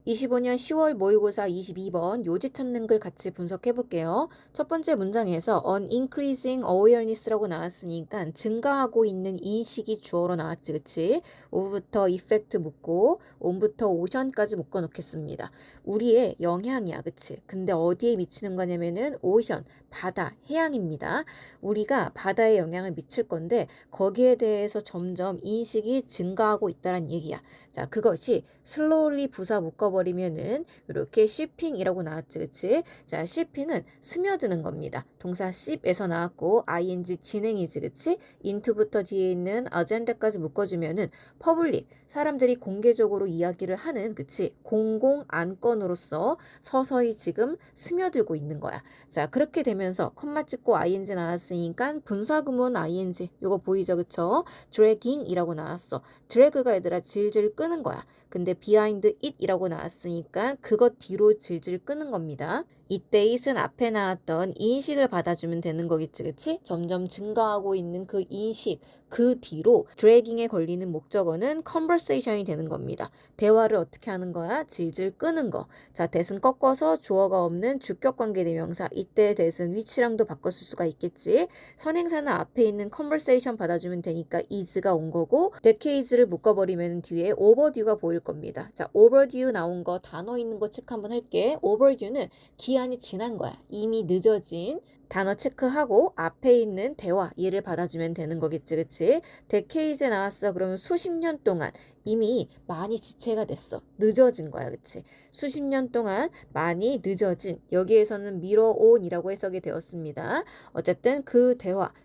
25년 10월 모의고사 22번 요지 찾는 글 같이 분석해 볼게요. 첫 번째 문장에서 on increasing awareness라고 나왔으니까 증가하고 있는 인식이 주어로 나왔지, 그치? of부터 effect 묶고 on부터 ocean까지 묶어 놓겠습니다. 우리의 영향이야, 그치? 근데 어디에 미치는 거냐면은 ocean, 바다, 해양입니다. 우리가 바다에 영향을 미칠 건데 거기에 대해서 점점 인식이 증가하고 있다는 얘기야. 자, 그것이 slowly 부사 묶어버리면은 이렇게 shipping이라고 나왔지, 그치? 자, shipping은 스며드는 겁니다. 동사 ship에서 나왔고 ing 진행이지, 그치? into부터 뒤에 있는 agenda까지 묶어주면은 public, 사람들이 공개적으로 이야기를 하는, 그치? 공공 안건으로서 서서히 지금 스며들고 있는 거야. 자, 그렇게 되면서 컴마 찍고 ing 나왔으니까 분사구문 ing, 요거 보이죠, 그쵸? dragging이라고 나왔어. 드래그가 얘들아 질질 끄는 거야. 근데 behind it이라고 나왔으니까 그것 뒤로 질질 끄는 겁니다. 이때 it은 앞에 나왔던 인식을 받아주면 되는 거겠지, 그치? 점점 증가하고 있는 그 인식, 그 뒤로 dragging에 걸리는 목적어는 conversation이 되는 겁니다. 대화를 어떻게 하는 거야? 질질 끄는 거. 자, that은 꺾어서 주어가 없는 주격관계 대명사. 이때 that은 which랑도 바꿨을 수가 있겠지. 선행사는 앞에 있는 conversation 받아주면 되니까 is가 온 거고 that case를 묶어버리면 뒤에 overdue가 보일 겁니다. 자, overdue 나온 거 단어 있는 거 체크 한번 할게. overdue는 기한이 지난 거야. 이미 늦어진 단어 체크하고 앞에 있는 대화 얘를 받아주면 되는 거겠지, 그치? 데케이즈에 나왔어. 그러면 수십 년 동안 이미 많이 지체가 됐어. 늦어진 거야, 그치? 수십 년 동안 많이 늦어진, 여기에서는 미뤄온이라고 해석이 되었습니다. 어쨌든 그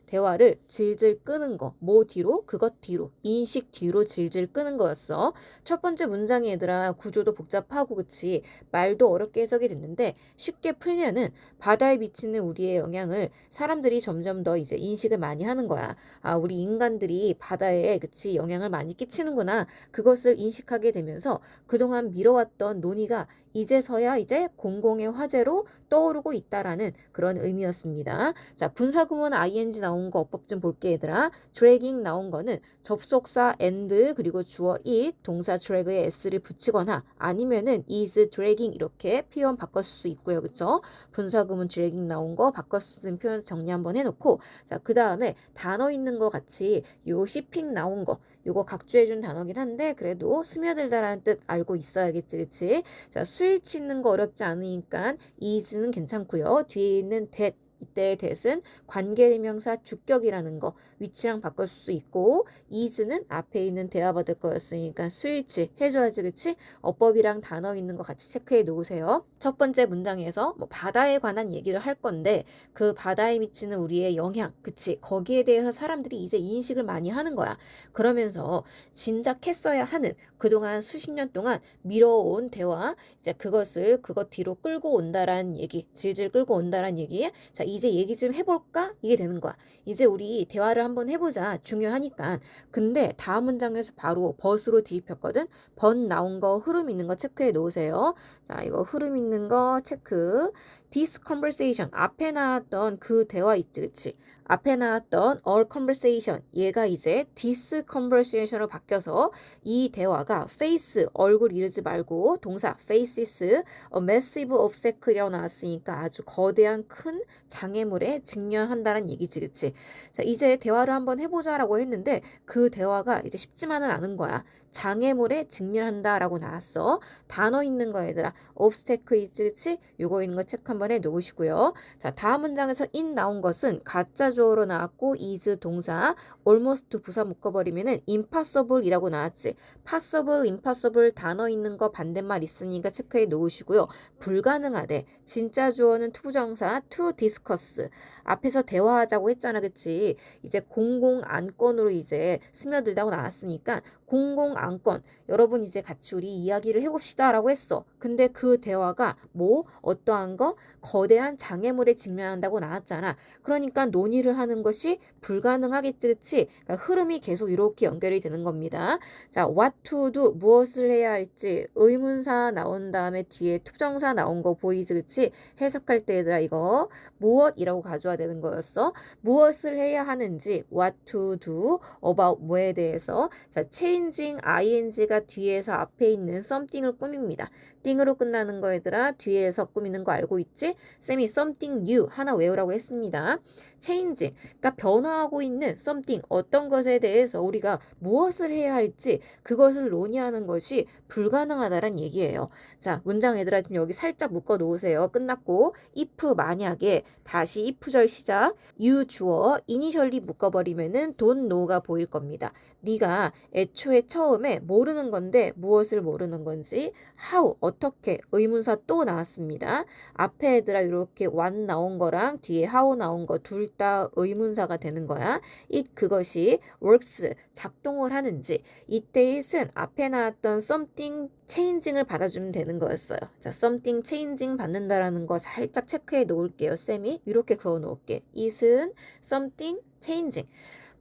대화를 질질 끄는 거, 뭐 뒤로? 그것 뒤로, 인식 뒤로 질질 끄는 거였어. 첫 번째 문장이 얘들아 구조도 복잡하고, 그치? 말도 어렵게 해석이 됐는데 쉽게 풀면은 바다에 비치는 우리의 영향을 사람들이 점점 더 이제 인식을 많이 하는 거야. 아, 우리 인간들이 바다에, 그치, 영향을 많이 끼치는구나. 그것을 인식하게 되면서 그동안 미뤄왔던 논의가 이제서야 이제 공공의 화제로 떠오르고 있다라는 그런 의미였습니다. 자, 분사구문 ing 나온 거 어법 좀 볼게, 얘들아. dragging 나온 거는 접속사 and 그리고 주어 it, 동사 drag에 s를 붙이거나 아니면은 is dragging 이렇게 표현 바꿨을 수 있고요, 그쵸? 분사구문 dragging 나온 거 바꿔 쓰는 표현 정리 한번 해놓고, 자, 그 다음에 단어 있는 거 같이 요 shipping 나온 거 요거 각주해준 단어긴 한데 그래도 스며들다라는 뜻 알고 있어야겠지, 그치? 자, 스위치 있는 거 어렵지 않으니까 is는 괜찮고요. 뒤에 있는 that, 이때의 that은 관계대명사 주격이라는 거 위치랑 바꿀 수 있고 is는 앞에 있는 대화 받을 거였으니까 스위치 해줘야지, 그치? 어법이랑 단어 있는 거 같이 체크해 놓으세요. 첫 번째 문장에서 뭐 바다에 관한 얘기를 할 건데 그 바다에 미치는 우리의 영향, 그치? 거기에 대해서 사람들이 이제 인식을 많이 하는 거야. 그러면서 진작했어야 하는 그동안 수십 년 동안 미뤄온 대화, 이제 그것 뒤로 끌고 온다라는 얘기, 질질 끌고 온다라는 얘기. 자, 이제 얘기 좀 해볼까? 이게 되는 거야. 이제 우리 대화를 한번 해보자. 중요하니까. 근데 다음 문장에서 바로 벗으로 뒤집혔거든. 벗 나온 거, 흐름 있는 거 체크해 놓으세요. 자, 이거 흐름 있는 거 체크. This conversation, 앞에 나왔던 그 대화 있지, 그치? 앞에 나왔던 all conversation, 얘가 이제 this conversation으로 바뀌어서 이 대화가 face, 얼굴 이르지 말고 동사 faces a massive obstacle이라고 나왔으니까 아주 거대한 큰 장애물에 직면한다는 얘기지, 그치? 자, 이제 대화를 한번 해보자라고 했는데 그 대화가 이제 쉽지만은 않은 거야. 장애물에 직면한다라고 나왔어. 단어 있는 거 얘들아. obstacle 있지, 그치? 요거 있는 거 체크 한번 해 놓으시고요. 자, 다음 문장에서 in 나온 것은 가짜 주어로 나왔고 is 동사, almost 부사 묶어버리면은 impossible이라고 나왔지. possible, impossible 단어 있는 거 반대말 있으니까 체크해 놓으시고요. 불가능하대. 진짜 주어는 투부정사 to discuss. 앞에서 대화하자고 했잖아, 그치? 이제 공공 안건으로 이제 스며들다고 나왔으니까 공공 안건, 여러분 이제 같이 우리 이야기를 해봅시다 라고 했어. 근데 그 대화가 뭐 어떠한 거 거대한 장애물에 직면한다고 나왔잖아. 그러니까 논의를 하는 것이 불가능하겠지, 그치? 그러니까 흐름이 계속 이렇게 연결이 되는 겁니다. 자, what to do, 무엇을 해야 할지 의문사 나온 다음에 뒤에 투정사 나온 거 보이지, 그치? 해석할 때 얘들아 이거 무엇이라고 가져와야 되는 거였어. 무엇을 해야 하는지 what to do, about 뭐에 대해서. 자, changing ing가 얘가 뒤에서 앞에 있는 something을 꾸밉니다. 띵으로 끝나는 거 얘들아 뒤에서 꾸미는 거 알고 있지? 쌤이 something new 하나 외우라고 했습니다. changing, 그러니까 변화하고 있는 something, 어떤 것에 대해서 우리가 무엇을 해야 할지 그것을 논의하는 것이 불가능하다란 얘기예요. 자, 문장 얘들아 지금 여기 살짝 묶어 놓으세요. 끝났고 if 만약에 다시 if절 시작 you 주어 initially 묶어버리면은 don't know가 보일 겁니다. 네가 애초에 처음에 모르는 건데 무엇을 모르는 건지 how 어떻게 의문사 또 나왔습니다. 앞에 얘들아 이렇게 what 나온 거랑 뒤에 how 나온 거 둘 다 의문사가 되는 거야. it 그것이 works 작동을 하는지 이때 it은 앞에 나왔던 something changing을 받아주면 되는 거였어요. 자, something changing 받는다라는 거 살짝 체크해 놓을게요. 쌤이 이렇게 그어 놓을게. it은 something changing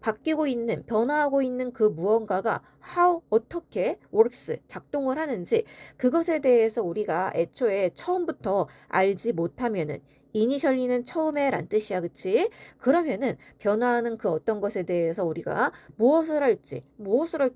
바뀌고 있는, 변화하고 있는 그 무언가가 how, 어떻게 works, 작동을 하는지 그것에 대해서 우리가 애초에 처음부터 알지 못하면은 이니셜리는 처음에 란 뜻이야, 그치? 그러면은 변화하는 그 어떤 것에 대해서 우리가 무엇을 할지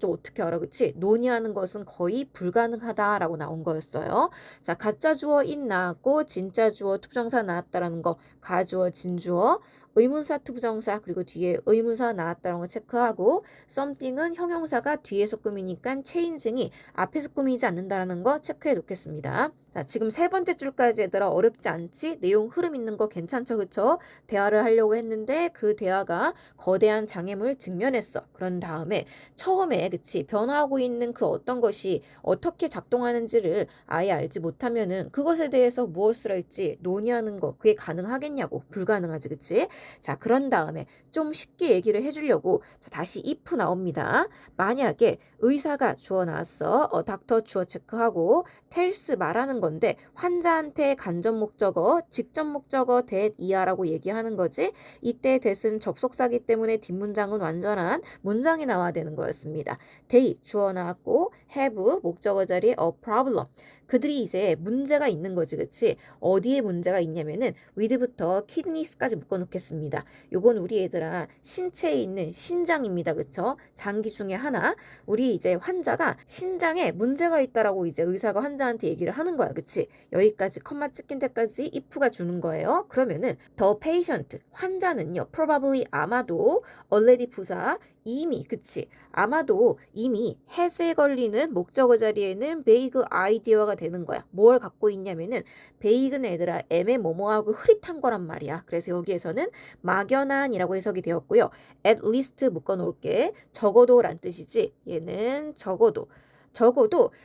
어떻게 알아, 그치? 논의하는 것은 거의 불가능하다라고 나온 거였어요. 자, 가짜 주어 in 나왔고 진짜 주어 투부정사 나왔다라는 거, 가주어, 진주어, 의문사 투부정사 그리고 뒤에 의문사 나왔다는 거 체크하고 something은 형용사가 뒤에서 꾸미니까 changing이 앞에서 꾸미지 않는다는 거 체크해 놓겠습니다. 자, 지금 세 번째 줄까지 얘들아 어렵지 않지? 내용 흐름 있는 거 괜찮죠, 그쵸? 대화를 하려고 했는데 그 대화가 거대한 장애물을 직면했어. 그런 다음에 처음에 그치 변화하고 있는 그 어떤 것이 어떻게 작동하는지를 아예 알지 못하면은 그것에 대해서 무엇을 할지 논의하는 거 그게 가능하겠냐고. 불가능하지, 그치? 자, 그런 다음에 좀 쉽게 얘기를 해주려고 자, 다시 if 나옵니다. 만약에 의사가 주어 나왔어. 닥터 주어 체크하고 tells 말하는 건데 환자한테 간접 목적어, 직접 목적어 that 이하라고 얘기하는 거지. 이때 that은 접속사기 때문에 뒷문장은 완전한 문장이 나와야 되는 거였습니다. they 주어 나왔고 have 목적어 자리에 a problem. 그들이 이제 문제가 있는 거지, 그치? 어디에 문제가 있냐면은 with부터 kidneys까지 묶어놓겠습니다. 요건 우리 애들아 신체에 있는 신장입니다, 그쵸? 장기 중에 하나. 우리 이제 환자가 신장에 문제가 있다라고 이제 의사가 환자한테 얘기를 하는 거야, 그치? 여기까지 컴마 찍힌 데까지 if가 주는 거예요. 그러면은 the patient 환자는요, probably 아마도 already 부사 이미 그치 아마도 이미 has에 걸리는 목적어 자리에는 vague idea가 되는 거야. 뭘 갖고 있냐면은 vague는 얘들아 애매모호하고 흐릿한 거란 말이야. 그래서 여기에서는 막연한이라고 해석이 되었고요. at least 묶어 놓을게. 적어도 란 뜻이지. 얘는 적어도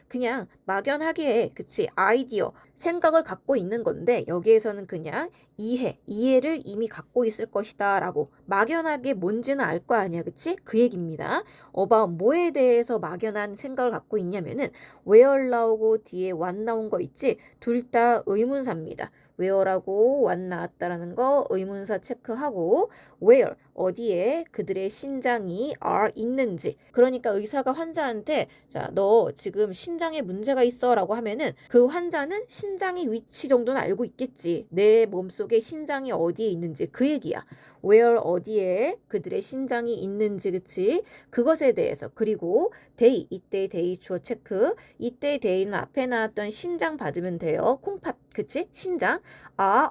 그냥 막연하게 그치 아이디어 생각을 갖고 있는 건데 여기에서는 그냥 이해를 이미 갖고 있을 것이다 라고 막연하게 뭔지는 알 거 아니야, 그치? 그 얘기입니다. about 뭐에 대해서 막연한 생각을 갖고 있냐면은 where 나오고 뒤에 what 나온 거 있지? 둘 다 의문사입니다. where라고 what 나왔다라는 거 의문사 체크하고 where 어디에 그들의 신장이 are 있는지. 그러니까 의사가 환자한테 자, 너 지금 신장에 문제가 있어 라고 하면은 그 환자는 신장의 위치 정도는 알고 있겠지. 내 몸속에 신장이 어디에 있는지 그 얘기야. where 어디에 그들의 신장이 있는지 그치? 그것에 대해서 그리고 they 이때 they 주어 체크 이때 they는 앞에 나왔던 신장 받으면 돼요. 콩팥 그치? 신장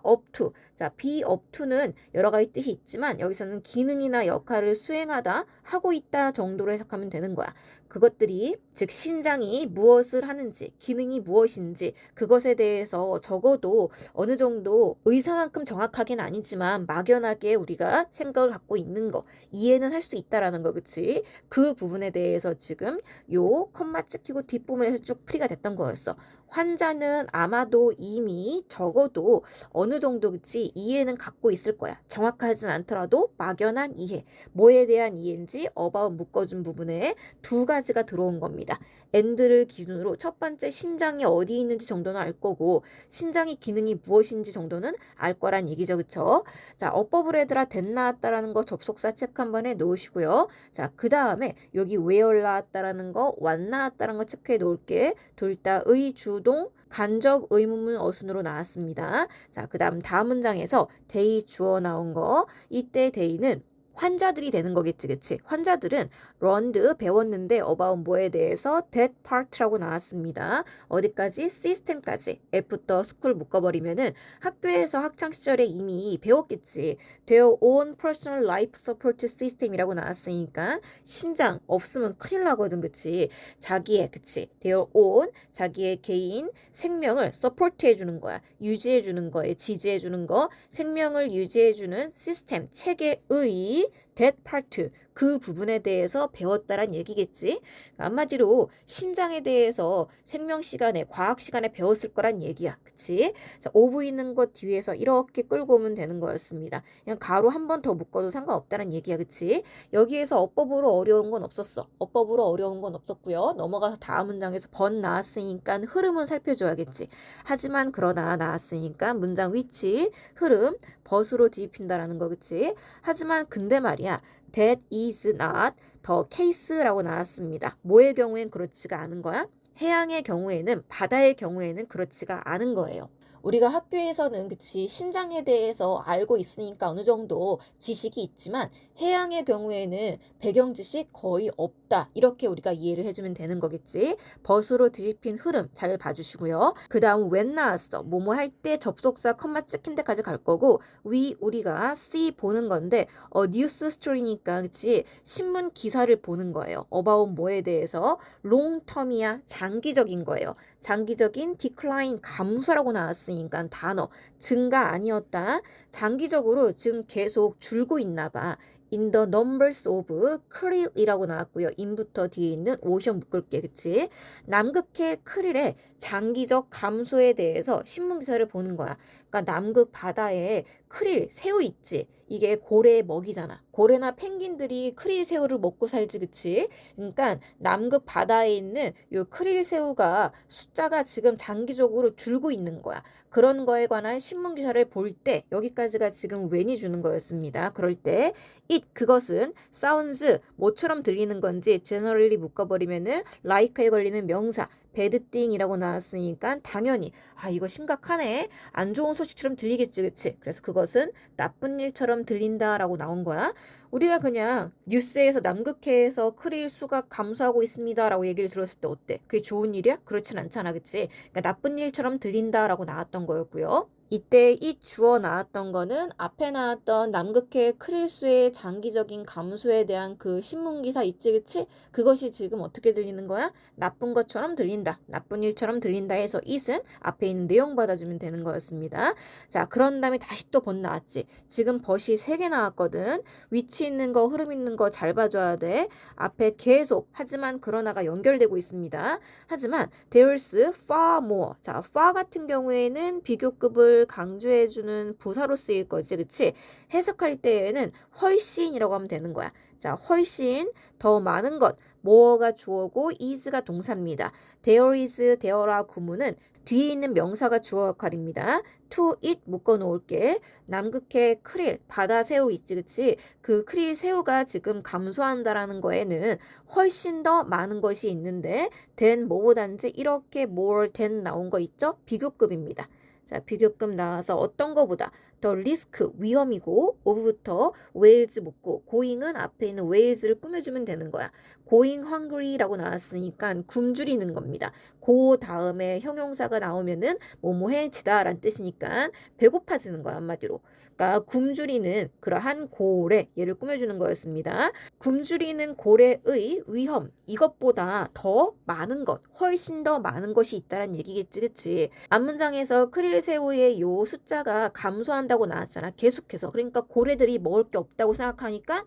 up to 자 be up to는 여러 가지 뜻이 있지만 여기서는 기능이나 역할을 수행하다 하고 있다 정도로 해석하면 되는 거야. 그것들이 즉 신장이 무엇을 하는지 기능이 무엇인지 그것에 대해서 적어도 어느 정도 의사만큼 정확하게는 아니지만 막연하게 우리가 생각을 갖고 있는 거 이해는 할 수 있다라는 거 그치? 그 부분에 대해서 지금 요 컴마 찍히고 뒷부분에서 쭉 풀이가 됐던 거였어. 환자는 아마도 이미 적어도 어느 정도 그치 이해는 갖고 있을 거야. 정확하진 않더라도 막연한 이해. 뭐에 대한 이해인지 about 묶어준 부분에 두 가지가 들어온 겁니다. and를 기준으로 첫 번째 신장이 어디 있는지 정도는 알 거고 신장의 기능이 무엇인지 정도는 알 거란 얘기죠. 그쵸? 자, 어법을 얘들아 that 나왔다라는 거 접속사 체크 한번 해 놓으시고요. 자, 그 다음에 여기 where 나왔다라는 거 what 나왔다라는 거 체크해 놓을게. 둘 다 의주동 간접 의문문 어순으로 나왔습니다. 자, 그 다음 문장에서 they 주어 나온 거 이때 they는 환자들이 되는 거겠지, 그치? 환자들은 learned 배웠는데 about 뭐에 대해서 that part라고 나왔습니다. 어디까지? 시스템까지. F부터 school 묶어버리면은 학교에서 학창 시절에 이미 배웠겠지. their own personal life support system이라고 나왔으니까 신장 없으면 큰일 나거든, 그치? 자기의, 그치? their own 자기의 개인 생명을 support 해주는 거야. 유지해주는 거에 지지해주는 거, 생명을 유지해주는 시스템, 체계의 that part, 그 부분에 대해서 배웠다란 얘기겠지. 한마디로 신장에 대해서 생명 시간에, 과학 시간에 배웠을 거란 얘기야. 그치? 자, 오브 있는 것 뒤에서 이렇게 끌고 오면 되는 거였습니다. 그냥 가로 한 번 더 묶어도 상관없다는 얘기야. 그치? 여기에서 어법으로 어려운 건 없었어. 어법으로 어려운 건 없었고요. 넘어가서 다음 문장에서 번 나왔으니까 흐름은 살펴줘야겠지. 하지만 그러나 나왔으니까 문장 위치, 흐름, 벗으로 뒤집힌다라는 거, 그치? 하지만 근데 말이야, that is not the case라고 나왔습니다. 뭐의 경우엔 그렇지가 않은 거야? 해양의 경우에는, 바다의 경우에는 그렇지가 않은 거예요. 우리가 학교에서는 그치 신장에 대해서 알고 있으니까 어느 정도 지식이 있지만 해양의 경우에는 배경 지식 거의 없다. 이렇게 우리가 이해를 해주면 되는 거겠지. 벗으로 뒤집힌 흐름 잘 봐주시고요. 그 다음 when 나왔어. 뭐뭐 할 때 접속사 컴마 찍힌 데까지 갈 거고 우리가 see 보는 건데 뉴스 스토리니까 그치 신문 기사를 보는 거예요. about 뭐에 대해서 long term이야. 장기적인 거예요. 장기적인 decline 감소라고 나왔으니까 단어 증가 아니었다. 장기적으로 지금 계속 줄고 있나 봐. in the numbers of krill이라고 나왔고요. in부터 뒤에 있는 오션 묶을게. 그치? 남극해 크릴의 장기적 감소에 대해서 신문 기사를 보는 거야. 그러니까 남극 바다에 크릴, 새우 있지? 이게 고래의 먹이잖아. 고래나 펭귄들이 크릴 새우를 먹고 살지, 그치? 그러니까 남극 바다에 있는 요 크릴 새우가 숫자가 지금 장기적으로 줄고 있는 거야. 그런 거에 관한 신문 기사를 볼 때 여기까지가 지금 when이 주는 거였습니다. 그럴 때 it 그것은 sounds 뭐처럼 들리는 건지 generally 묶어버리면은 like에 걸리는 명사 bad thing이라고 나왔으니까 당연히 이거 심각하네. 안 좋은 소식처럼 들리겠지, 그치? 그래서 그것은 나쁜 일처럼 들린다라고 나온 거야. 우리가 그냥 뉴스에서 남극해에서 크릴 수가 감소하고 있습니다라고 얘기를 들었을 때 어때? 그게 좋은 일이야? 그렇진 않잖아, 그치? 그러니까 나쁜 일처럼 들린다라고 나왔던 거였고요. 이때 이 주어 나왔던 거는 앞에 나왔던 남극해 크릴수의 장기적인 감소에 대한 그 신문기사 있지, 그치? 그것이 지금 어떻게 들리는 거야? 나쁜 것처럼 들린다. 나쁜 일처럼 들린다 해서 it은 앞에 있는 내용 받아주면 되는 거였습니다. 자, 그런 다음에 다시 또 벗 나왔지. 지금 벗이 3개 나왔거든. 위치 있는 거, 흐름 있는 거 잘 봐줘야 돼. 앞에 계속, 하지만 그러나가 연결되고 있습니다. 하지만 there's far more. 자, far 같은 경우에는 비교급을 강조해주는 부사로 쓰일 거지, 그치? 해석할 때에는 훨씬이라고 하면 되는 거야. 자, 훨씬 더 많은 것. more가 주어고 is가 동사입니다. there is, there라 구문은 뒤에 있는 명사가 주어 역할입니다. to it 묶어 놓을게. 남극해 크릴, 바다 새우 있지, 그치? 그 크릴 새우가 지금 감소한다라는 거에는 훨씬 더 많은 것이 있는데 than 뭐보단지 이렇게 more than 나온 거 있죠? 비교급입니다. 자, 비교급 나와서 어떤 거보다 더 리스크, 위험이고 of부터 whales 묶고 going은 앞에 있는 whales를 꾸며주면 되는 거야. going hungry라고 나왔으니까 굶주리는 겁니다. 그 다음에 형용사가 나오면은 뭐뭐해지다 라는 뜻이니까 배고파지는 거야, 한마디로. 그러니까 굶주리는 그러한 고래, 얘를 꾸며주는 거였습니다. 굶주리는 고래의 위험, 이것보다 더 많은 것, 훨씬 더 많은 것이 있다는 얘기겠지, 그치? 앞문장에서 크릴새우의 요 숫자가 감소한다고 나왔잖아, 계속해서. 그러니까 고래들이 먹을 게 없다고 생각하니까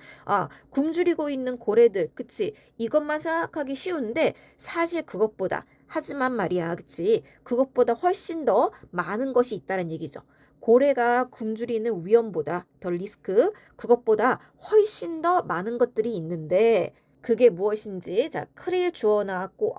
굶주리고 있는 고래들, 그치? 이것만 생각하기 쉬운데 사실 그것보다 하지만 말이야, 그치? 그것보다 훨씬 더 많은 것이 있다는 얘기죠. 고래가 굶주리는 위험보다 더 리스크, 그것보다 훨씬 더 많은 것들이 있는데 그게 무엇인지. 자, 크릴 주어 나왔고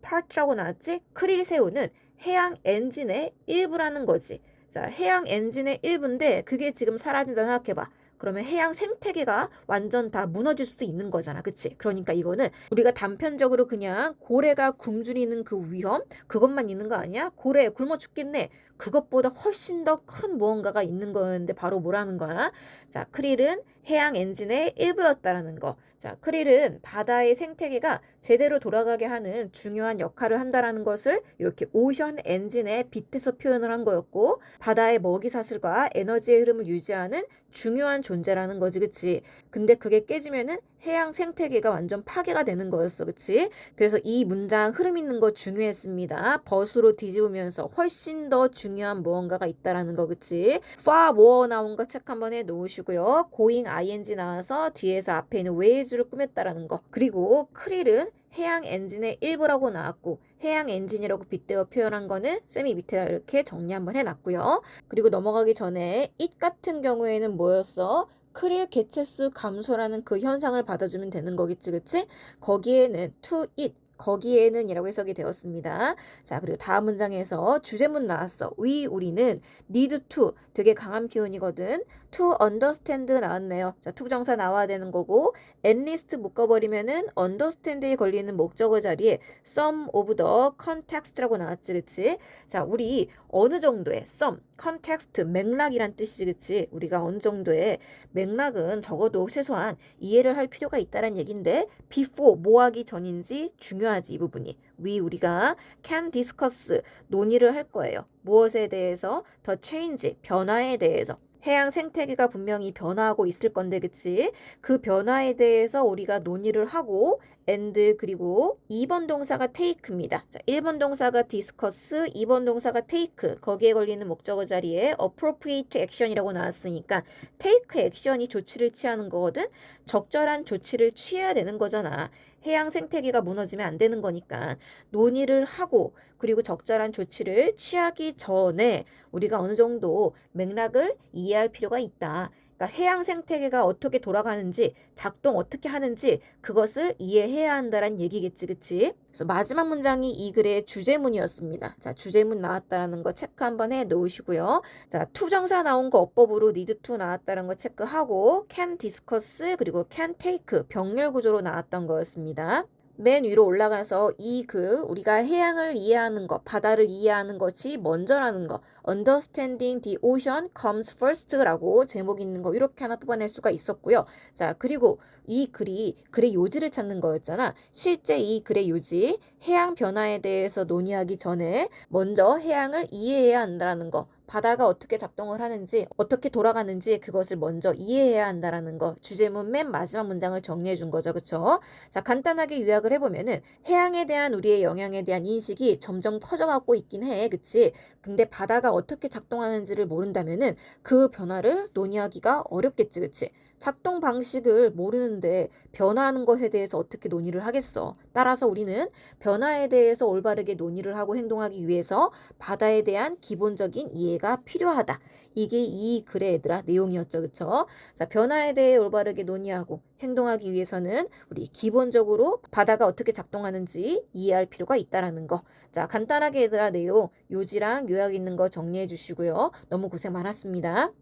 part라고 나왔지? 크릴 새우는 해양 엔진의 일부라는 거지. 자, 해양 엔진의 일부인데 그게 지금 사라진다 생각해봐. 그러면 해양 생태계가 완전 다 무너질 수도 있는 거잖아. 그치? 그러니까 이거는 우리가 단편적으로 그냥 고래가 굶주리는 그 위험? 그것만 있는 거 아니야? 고래 굶어 죽겠네. 그것보다 훨씬 더 큰 무언가가 있는 거였는데 바로 뭐라는 거야? 자, 크릴은 해양 엔진의 일부였다라는 거. 자, 크릴은 바다의 생태계가 제대로 돌아가게 하는 중요한 역할을 한다라는 것을 이렇게 오션 엔진에 빗대서 표현을 한 거였고, 바다의 먹이 사슬과 에너지의 흐름을 유지하는 중요한 존재라는 거지, 그치? 근데 그게 깨지면은 해양 생태계가 완전 파괴가 되는 거였어, 그치? 그래서 이 문장 흐름 있는 거 중요했습니다. 벗으로 뒤집으면서 훨씬 더 중요한 무언가가 있다라는 거, 그치? far more 나온 거 체크 한번 해 놓으시고요. going ing 나와서 뒤에서 앞에 있는 ways를 꾸몄다라는 거. 그리고 크릴은 해양 엔진의 일부라고 나왔고, 해양 엔진이라고 빗대어 표현한 거는 쌤이 밑에다 이렇게 정리 한번 해놨고요. 그리고 넘어가기 전에 it 같은 경우에는 뭐였어? 크릴 개체수 감소라는 그 현상을 받아주면 되는 거겠지, 그치? 거기에는 to it, 거기에는 이라고 해석이 되었습니다. 자, 그리고 다음 문장에서 주제문 나왔어. 우리는 need to, 되게 강한 표현이거든. to understand 나왔네요. 자, to 부정사 나와야 되는 거고, at least 묶어버리면은 understand에 걸리는 목적어 자리에 some of the context라고 나왔지, 그치? 자, 우리 어느 정도의 some, context, 맥락이란 뜻이지, 그치? 우리가 어느 정도의 맥락은 적어도 최소한 이해를 할 필요가 있다는 얘긴데 before 뭐 하기 전인지 중요하지, 이 부분이. 우리가 can discuss 논의를 할 거예요. 무엇에 대해서? the change 변화에 대해서. 해양 생태계가 분명히 변화하고 있을 건데, 그치? 그 변화에 대해서 우리가 논의를 하고 and 그리고 2번 동사가 take입니다. 자, 1번 동사가 discuss, 2번 동사가 take. 거기에 걸리는 목적어 자리에 appropriate action이라고 나왔으니까 take action이 조치를 취하는 거거든. 적절한 조치를 취해야 되는 거잖아. 해양 생태계가 무너지면 안 되는 거니까 논의를 하고 그리고 적절한 조치를 취하기 전에 우리가 어느 정도 맥락을 이해할 필요가 있다. 그러니까 해양 생태계가 어떻게 돌아가는지, 작동 어떻게 하는지 그것을 이해해야 한다는 얘기겠지, 그치? 그래서 마지막 문장이 이 글의 주제문이었습니다. 자, 주제문 나왔다라는 거 체크 한번 해 놓으시고요. 자, 투정사 나온 거 어법으로 need to 나왔다는 거 체크하고 can discuss 그리고 can take 병렬 구조로 나왔던 거였습니다. 맨 위로 올라가서 이 우리가 해양을 이해하는 것, 바다를 이해하는 것이 먼저라는 거, Understanding the ocean comes first라고 제목 있는 거 이렇게 하나 뽑아낼 수가 있었고요. 자, 그리고 이 글의 요지를 찾는 거였잖아. 실제 이 글의 요지, 해양 변화에 대해서 논의하기 전에 먼저 해양을 이해해야 한다는 거. 바다가 어떻게 작동을 하는지, 어떻게 돌아가는지 그것을 먼저 이해해야 한다는 거. 주제문 맨 마지막 문장을 정리해 준 거죠. 그쵸? 자, 간단하게 요약을 해보면은 해양에 대한 우리의 영향에 대한 인식이 점점 커져가고 있긴 해. 그치? 근데 바다가 어떻게 작동하는지를 모른다면은 그 변화를 논의하기가 어렵겠지. 그치? 작동 방식을 모르는데 변화하는 것에 대해서 어떻게 논의를 하겠어. 따라서 우리는 변화에 대해서 올바르게 논의를 하고 행동하기 위해서 바다에 대한 기본적인 이해가 필요하다. 이게 이 글의 얘들아 내용이었죠. 그쵸? 자, 변화에 대해 올바르게 논의하고 행동하기 위해서는 우리 기본적으로 바다가 어떻게 작동하는지 이해할 필요가 있다라는 거. 자, 간단하게 얘들아 내용 요지랑 요약 있는 거 정리해 주시고요. 너무 고생 많았습니다.